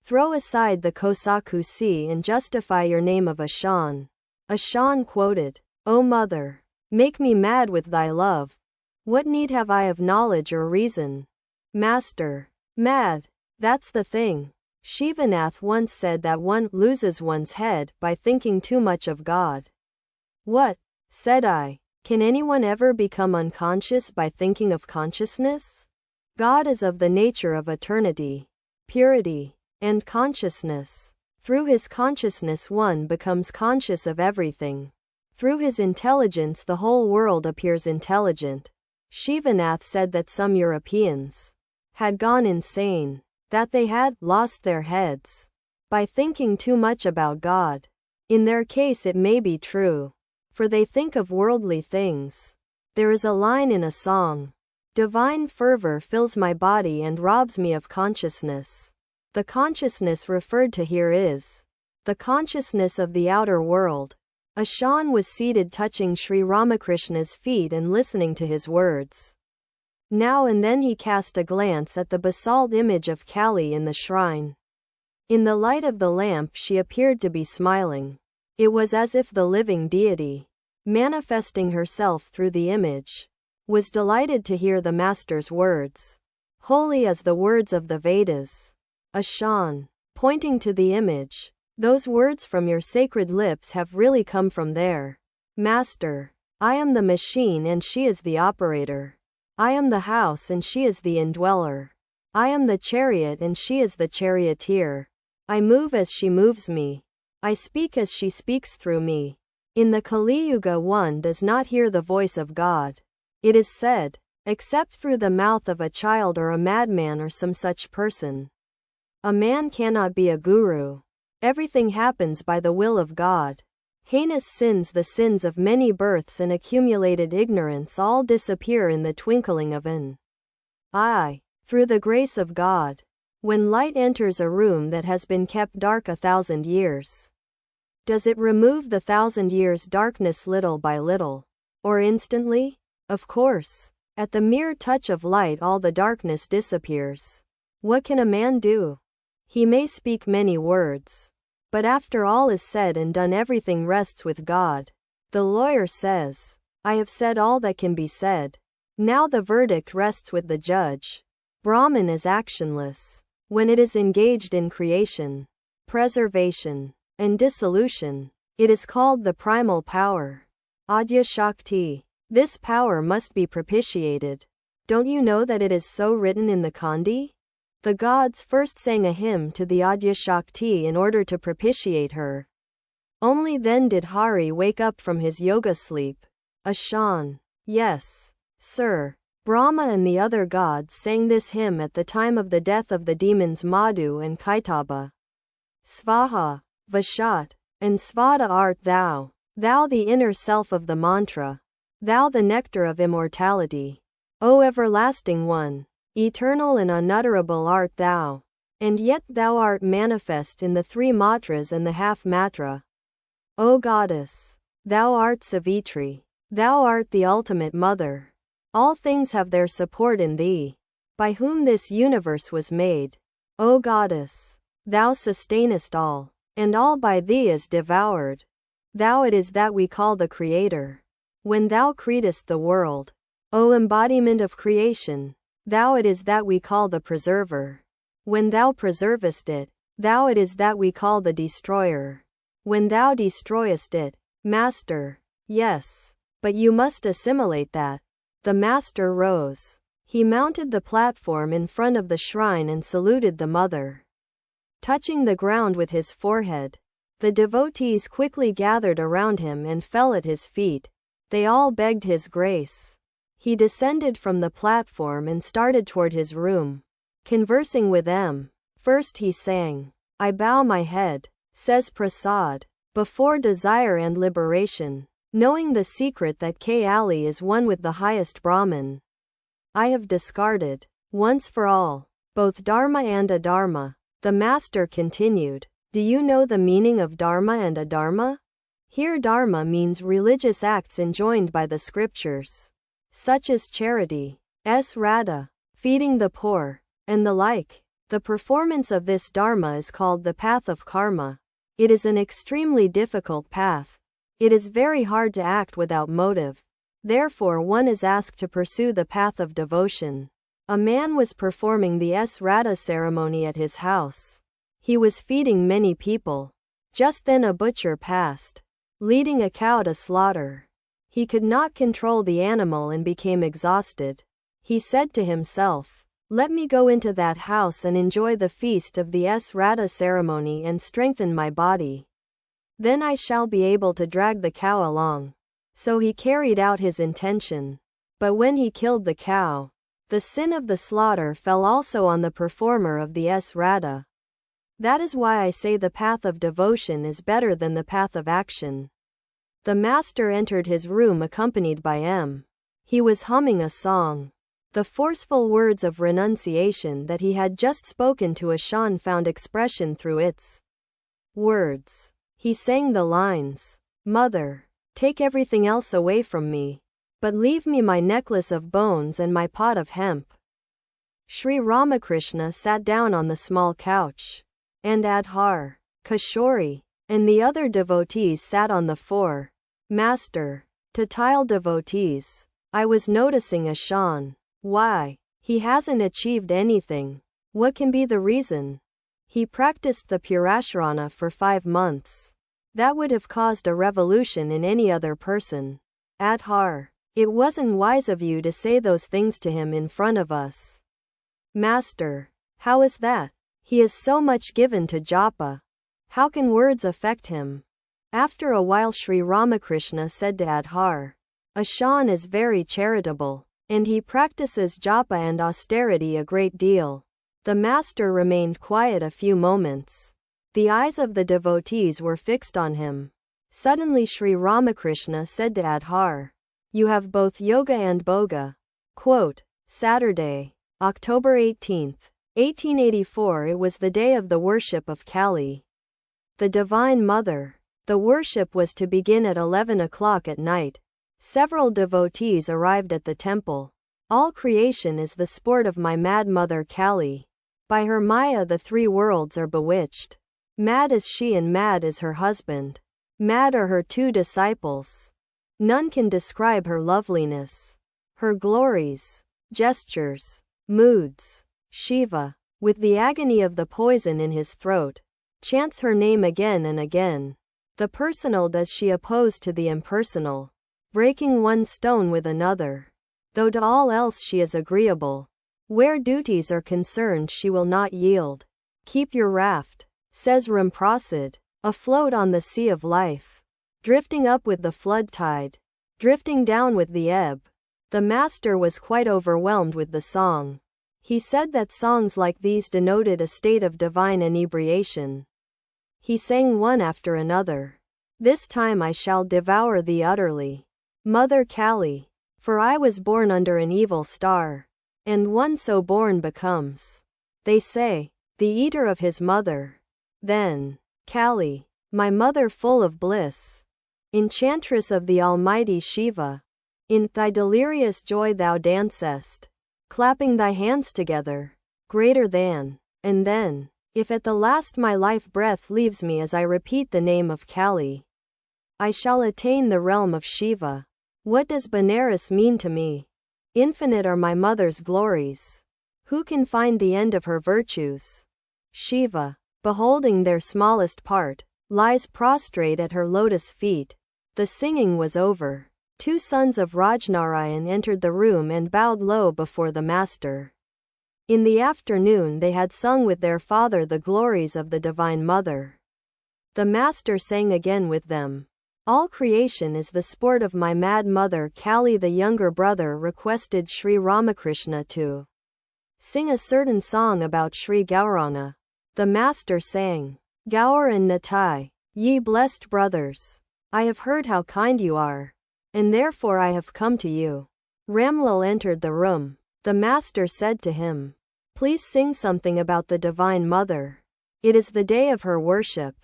Throw aside the Kosakusi and justify your name of a Shan. A Shan quoted, "O mother, make me mad with thy love. What need have I of knowledge or reason?" Master, mad. That's the thing. Shivanath once said that one loses one's head by thinking too much of God. What? Said I. Can anyone ever become unconscious by thinking of consciousness? God is of the nature of eternity, purity, and consciousness. Through his consciousness one becomes conscious of everything. Through his intelligence the whole world appears intelligent. Shivanath said that some Europeans had gone insane, that they had lost their heads by thinking too much about God. In their case it may be true, for they think of worldly things. There is a line in a song, "Divine fervor fills my body and robs me of consciousness." The consciousness referred to here is the consciousness of the outer world. A Shan was seated touching Sri Ramakrishna's feet and listening to his words. Now and then he cast a glance at the basalt image of Kali in the shrine. In the light of the lamp she appeared to be smiling. It was as if the living deity, manifesting herself through the image, was delighted to hear the Master's words. Holy as the words of the Vedas. A Shan, pointing to the image, those words from your sacred lips have really come from there. Master, I am the machine and she is the operator. I am the house and she is the indweller. I am the chariot and she is the charioteer. I move as she moves me. I speak as she speaks through me. In the Kali Yuga one does not hear the voice of God. It is said, except through the mouth of a child or a madman or some such person. A man cannot be a guru. Everything happens by the will of God. Heinous sins, the sins of many births and accumulated ignorance all disappear in the twinkling of an eye, through the grace of God. When light enters a room that has been kept dark 1,000 years, does it remove the 1,000 years' darkness little by little, or instantly? Of course. At the mere touch of light all the darkness disappears. What can a man do? He may speak many words, but after all is said and done everything rests with God. The lawyer says, I have said all that can be said. Now the verdict rests with the judge. Brahman is actionless. When it is engaged in creation, preservation, and dissolution, it is called the primal power. Adya Shakti. This power must be propitiated. Don't you know that it is so written in the Kandi? The gods first sang a hymn to the Adya Shakti in order to propitiate her. Only then did Hari wake up from his yoga sleep. Ashan. Yes, sir. Brahma and the other gods sang this hymn at the time of the death of the demons Madhu and Kaitaba. Svaha, Vashat, and Svada art thou, thou the inner self of the mantra, thou the nectar of immortality. O everlasting one, eternal and unutterable art thou, and yet thou art manifest in the three matras and the half matra. O goddess, thou art Savitri, thou art the ultimate mother. All things have their support in thee, by whom this universe was made. O goddess, thou sustainest all, and all by thee is devoured. Thou it is that we call the Creator. When thou createst the world, O embodiment of creation, thou it is that we call the Preserver. When thou preservest it, thou it is that we call the Destroyer. When thou destroyest it, Master. Yes, but you must assimilate that. The master rose. He mounted the platform in front of the shrine and saluted the mother, touching the ground with his forehead. The devotees quickly gathered around him and fell at his feet. They all begged his grace. He descended from the platform and started toward his room, conversing with them. First he sang, I bow my head, says Prasad, before desire and liberation, knowing the secret that Kali is one with the highest Brahman. I have discarded, once for all, both Dharma and Adharma. The master continued, do you know the meaning of Dharma and Adharma? Here Dharma means religious acts enjoined by the scriptures, such as charity, Radha, feeding the poor, and the like. The performance of this Dharma is called the path of karma. It is an extremely difficult path. It is very hard to act without motive. Therefore one is asked to pursue the path of devotion. A man was performing the Radha ceremony at his house. He was feeding many people. Just then a butcher passed, leading a cow to slaughter. He could not control the animal and became exhausted. He said to himself, let me go into that house and enjoy the feast of the Radha ceremony and strengthen my body. Then I shall be able to drag the cow along. So he carried out his intention. But when he killed the cow, the sin of the slaughter fell also on the performer of the Radha. That is why I say the path of devotion is better than the path of action. The master entered his room accompanied by M. He was humming a song. The forceful words of renunciation that he had just spoken to Ashan found expression through its words. He sang the lines, Mother, take everything else away from me, but leave me my necklace of bones and my pot of hemp. Sri Ramakrishna sat down on the small couch, and Adhar, Kishori, and the other devotees sat on the floor. Master, Tatile devotees, I was noticing Ashan. Why? He hasn't achieved anything. What can be the reason? He practiced the Purashrana for 5 months. That would have caused a revolution in any other person. Adhar, it wasn't wise of you to say those things to him in front of us. Master, how is that? He is so much given to japa. How can words affect him? After a while Sri Ramakrishna said to Adhar, Ashan is very charitable, and he practices japa and austerity a great deal. The master remained quiet a few moments. The eyes of the devotees were fixed on him. Suddenly Sri Ramakrishna said to Adhar, you have both yoga and boga. Quote, Saturday, October 18, 1884. It was the day of the worship of Kali, the Divine Mother. The worship was to begin at 11 o'clock at night. Several devotees arrived at the temple. All creation is the sport of my mad mother Kali. By her Maya the 3 worlds are bewitched. Mad is she and mad is her husband. Mad are her 2 disciples. None can describe her loveliness, her glories, gestures, moods. Shiva, with the agony of the poison in his throat, chants her name again and again. The personal does she oppose to the impersonal, breaking one stone with another. Though to all else she is agreeable, where duties are concerned she will not yield. Keep your raft, says Ramprasad. afloat on the sea of life, drifting up with the flood tide, drifting down with the ebb. The master was quite overwhelmed with the song. He said that songs like these denoted a state of divine inebriation. He sang one after another. This time I shall devour thee utterly, Mother Kali, for I was born under an evil star, and one so born becomes, they say, the eater of his mother. Then, Kali, my mother full of bliss, enchantress of the almighty Shiva, in thy delirious joy thou dancest, clapping thy hands together, greater than, and then, if at the last my life breath leaves me as I repeat the name of Kali, I shall attain the realm of Shiva. What does Benares mean to me? Infinite are my mother's glories. Who can find the end of her virtues? Shiva, beholding their smallest part, lies prostrate at her lotus feet. The singing was over. 2 sons of Rajnarayan entered the room and bowed low before the master. In the afternoon they had sung with their father the glories of the Divine Mother. The master sang again with them. All creation is the sport of my mad mother Kali. The younger brother requested Sri Ramakrishna to sing a certain song about Sri Gauranga. The master sang, Gaur and Nitai, ye blessed brothers, I have heard how kind you are, and therefore I have come to you. Ramlal entered the room. The master said to him, please sing something about the Divine Mother. It is the day of her worship.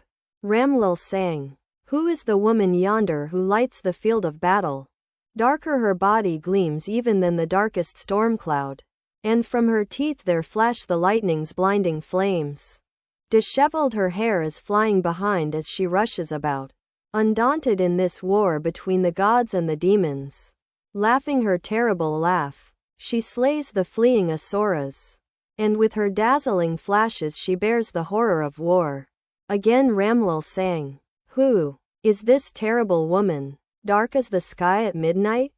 Ramlal sang, who is the woman yonder who lights the field of battle? Darker her body gleams even than the darkest storm cloud, and from her teeth there flash the lightning's blinding flames. Disheveled her hair is flying behind as she rushes about, undaunted in this war between the gods and the demons. Laughing her terrible laugh, she slays the fleeing asuras, and with her dazzling flashes she bears the horror of war. Again Ramlal sang, who is this terrible woman, dark as the sky at midnight?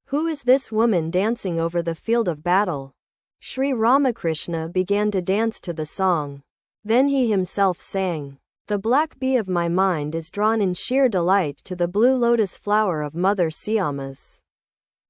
Who is this woman dancing over the field of battle? Sri Ramakrishna began to dance to the song. Then he himself sang, the black bee of my mind is drawn in sheer delight to the blue lotus flower of Mother Siyama's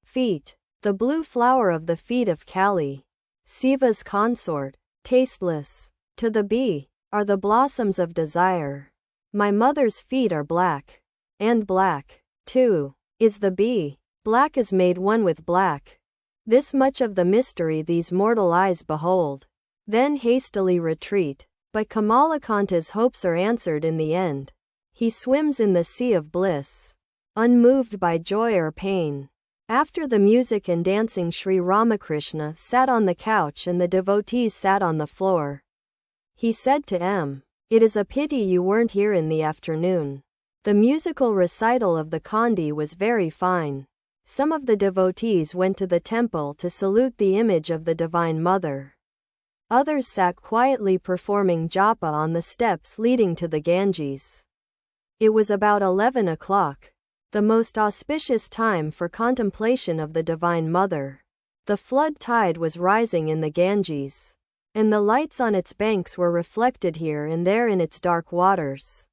feet, the blue flower of the feet of Kali, Siva's consort. Tasteless to the bee are the blossoms of desire. My mother's feet are black, and black, too, is the bee. Black is made one with black. This much of the mystery these mortal eyes behold, then hastily retreat. But Kamalakanta's hopes are answered in the end. He swims in the sea of bliss, unmoved by joy or pain. After the music and dancing, Sri Ramakrishna sat on the couch and the devotees sat on the floor. He said to M. It is a pity you weren't here in the afternoon. The musical recital of the Kandi was very fine. Some of the devotees went to the temple to salute the image of the Divine Mother. Others sat quietly performing japa on the steps leading to the Ganges. It was about 11 o'clock, the most auspicious time for contemplation of the Divine Mother. The flood tide was rising in the Ganges, and the lights on its banks were reflected here and there in its dark waters.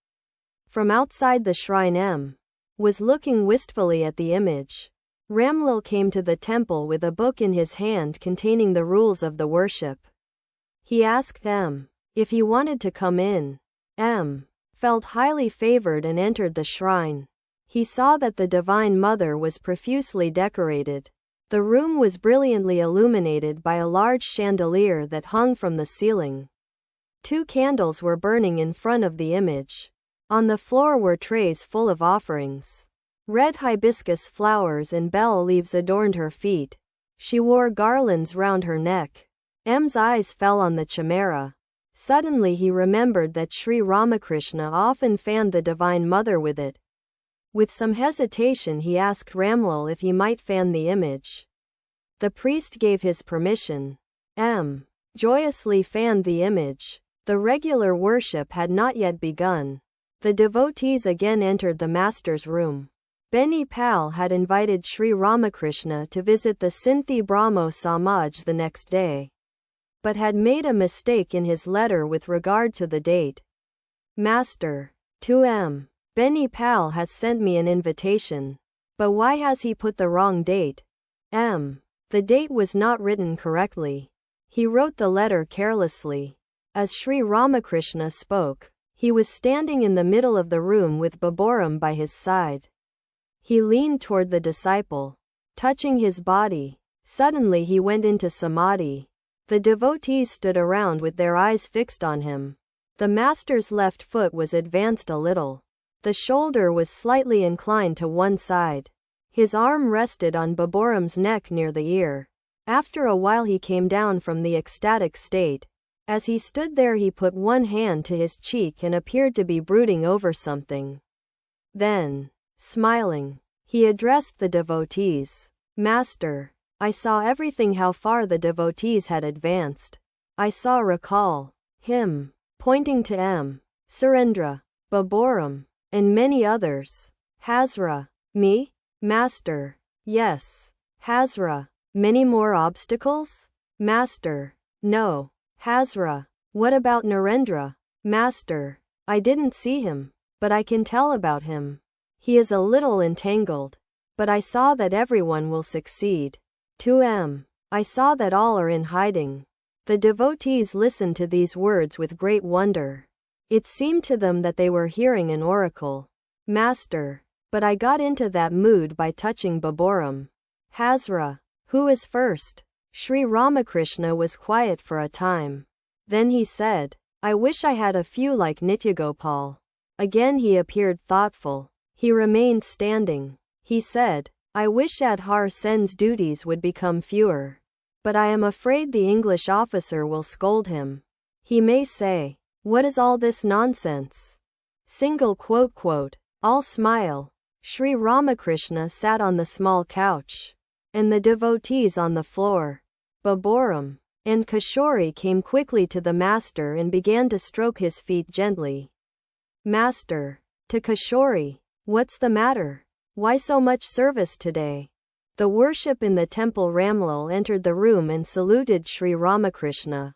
From outside the shrine M. was looking wistfully at the image. Ramlal came to the temple with a book in his hand containing the rules of the worship. He asked M. if he wanted to come in. M. felt highly favored and entered the shrine. He saw that the Divine Mother was profusely decorated. The room was brilliantly illuminated by a large chandelier that hung from the ceiling. 2 candles were burning in front of the image. On the floor were trays full of offerings. Red hibiscus flowers and bell leaves adorned her feet. She wore garlands round her neck. M's eyes fell on the chimera. Suddenly he remembered that Sri Ramakrishna often fanned the Divine Mother with it. With some hesitation he asked Ramlal if he might fan the image. The priest gave his permission. M. joyously fanned the image. The regular worship had not yet begun. The devotees again entered the master's room. Beni Pal had invited Sri Ramakrishna to visit the Sinthi Brahmo Samaj the next day, but had made a mistake in his letter with regard to the date. Master, 2M. Benny Pal has sent me an invitation. But why has he put the wrong date? M. The date was not written correctly. He wrote the letter carelessly. As Sri Ramakrishna spoke, he was standing in the middle of the room with Baburam by his side. He leaned toward the disciple, touching his body. Suddenly he went into samadhi. The devotees stood around with their eyes fixed on him. The master's left foot was advanced a little. The shoulder was slightly inclined to one side. His arm rested on Baburam's neck near the ear. After a while he came down from the ecstatic state. As he stood there he put one hand to his cheek and appeared to be brooding over something. Then, smiling, he addressed the devotees. Master, I saw everything, how far the devotees had advanced. I saw recall, him, pointing to M. Surendra, Baburam, and many others. Hazra, me? Master, yes. Hazra, many more obstacles? Master, no. Hazra, what about Narendra? Master, I didn't see him, but I can tell about him. He is a little entangled. But I saw that everyone will succeed. 2M. I saw that all are in hiding. The devotees listened to these words with great wonder. It seemed to them that they were hearing an oracle. Master, but I got into that mood by touching Baburam. Hazra, who is first? Sri Ramakrishna was quiet for a time. Then he said, I wish I had a few like Nityagopal. Again he appeared thoughtful. He remained standing. He said, I wish Adhar Sen's duties would become fewer. But I am afraid the English officer will scold him. He may say, what is all this nonsense? All smile. Sri Ramakrishna sat on the small couch, and the devotees on the floor. Baburam and Kishori came quickly to the master and began to stroke his feet gently. Master, to Kishori, what's the matter? Why so much service today? The worship in the temple. Ramlal entered the room and saluted Sri Ramakrishna,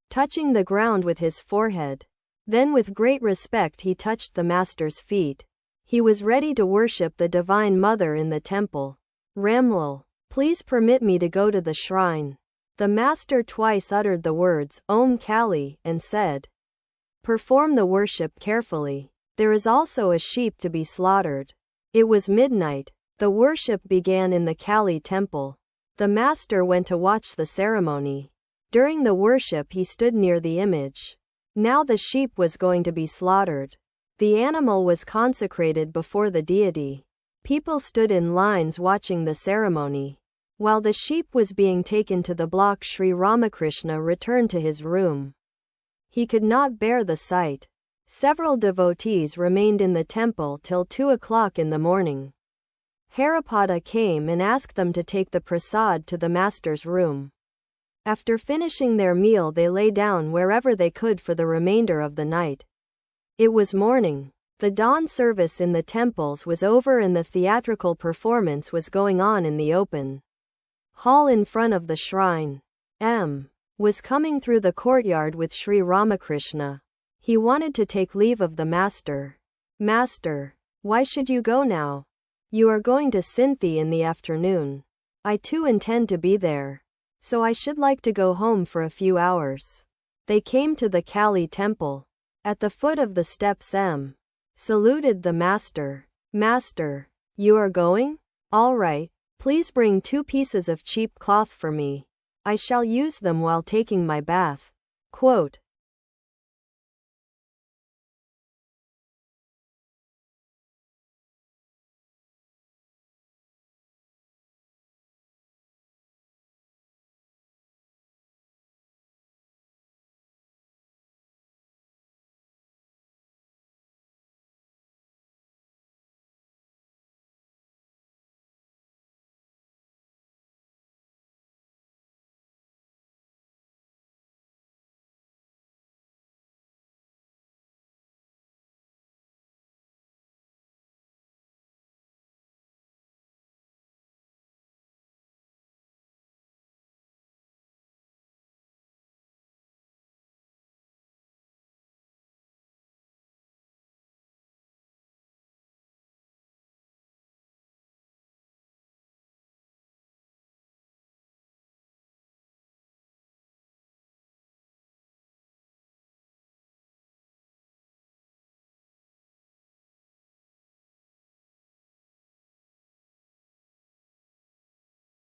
touching the ground with his forehead. Then with great respect he touched the master's feet. He was ready to worship the Divine Mother in the temple. Ramlal, please permit me to go to the shrine. The master twice uttered the words, Om Kali, and said, perform the worship carefully. There is also a sheep to be slaughtered. It was midnight. The worship began in the Kali temple. The master went to watch the ceremony. During the worship he stood near the image. Now the sheep was going to be slaughtered. The animal was consecrated before the deity. People stood in lines watching the ceremony. While the sheep was being taken to the block, Sri Ramakrishna returned to his room. He could not bear the sight. Several devotees remained in the temple till 2 o'clock in the morning. Haripada came and asked them to take the prasad to the master's room. After finishing their meal they lay down wherever they could for the remainder of the night. It was morning. The dawn service in the temples was over and the theatrical performance was going on in the open hall in front of the shrine. M. was coming through the courtyard with Sri Ramakrishna. He wanted to take leave of the master. Master, why should you go now? You are going to Sinthi in the afternoon. I too intend to be there. So I should like to go home for a few hours. They came to the Kali temple. At the foot of the steps M. saluted the master. Master, you are going? All right. Please bring 2 pieces of cheap cloth for me. I shall use them while taking my bath. Quote,